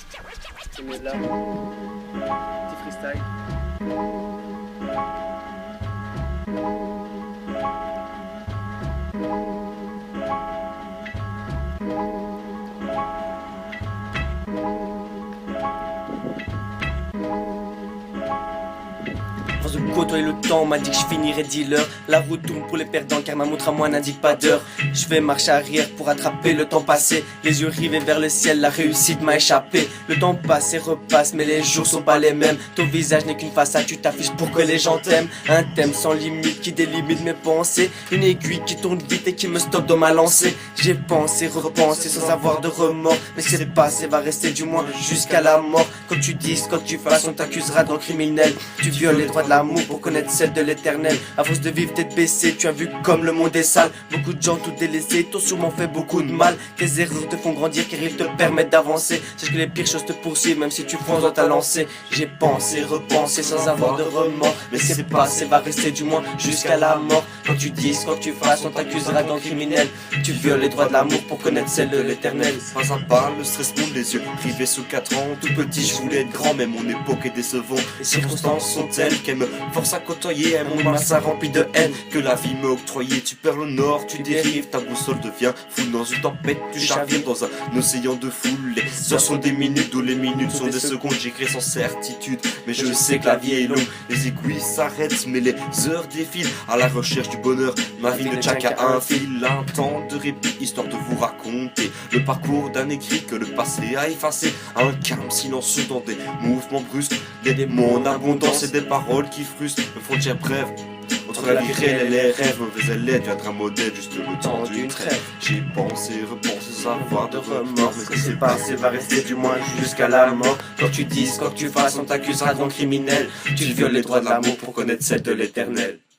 Tu mets là, petit freestyle. Avant de côtoyer le temps, on m'a dit que je finirais dealer. La route tourne pour les perdants car ma montre à moi n'indique pas d'heure. Je vais marcher arrière pour attraper le temps passé. Les yeux rivés vers le ciel, la réussite m'a échappé. Le temps passe et repasse mais les jours sont pas les mêmes. Ton visage n'est qu'une façade, tu t'affiches pour que les gens t'aiment. Un thème sans limite qui délimite mes pensées. Une aiguille qui tourne vite et qui me stoppe dans ma lancée. J'ai pensé, repensé sans avoir de remords. Mais c'est passé, va rester du moins jusqu'à la mort. Quand tu dis, quand tu fasses, on t'accusera d'un criminel. Tu violes les droits de l'amour pour connaître celle de l'éternel. À force de vivre tête baissée, tu as vu comme le monde est sale. Beaucoup de gens tout délaissés, t'ont sûrement fait beaucoup de mal. Tes erreurs te font grandir car ils te permettent d'avancer. Sache que les pires choses te poursuivent même si tu fonces dans ta lancée. J'ai pensé, repensé sans avoir de remords. Mais c'est passé, va rester du moins jusqu'à la mort. Quand tu dis, quand tu fasses, on t'accusera d'un criminel. Tu violes les droits de l'amour pour connaître celle de l'éternel. Pas à pas, le stress monte, les yeux rivés sous 4 ans. Tout petit, je voulais être grand, mais mon époque est décevante. Les circonstances sont telles qu'elles me forcent à côtoyer un monde malsain rempli de haine que la vie m'a octroyé. Tu perds le nord, tu dérives, ta boussole devient foule dans une tempête. Tu chavires dans un océan de foule. Les heures sont des minutes, ou les minutes sont des secondes. J'écris sans certitude, mais je sais que la vie est longue. Les aiguilles s'arrêtent, mais les heures défilent à la recherche du bonheur. Ma vie ne tient qu'à un fil, un temps de répit, histoire de vous raconter le parcours d'un écrit que le passé a effacé. Un calme silencieux dans des mouvements brusques, des mots en abondance et des paroles qui frustrent. Une frontière brève entre la vie réelle et les rêves. Mauvaise élève viendra modèle, juste le temps d'une trêve. J'ai pensé, repensé sans avoir de remords. Mais ce qui s'est passé va rester du moins jusqu'à la mort. Quand tu dis, quand tu fasses, on t'accusera d'un criminel. Tu violes les droits de l'amour pour connaître celle de l'éternel.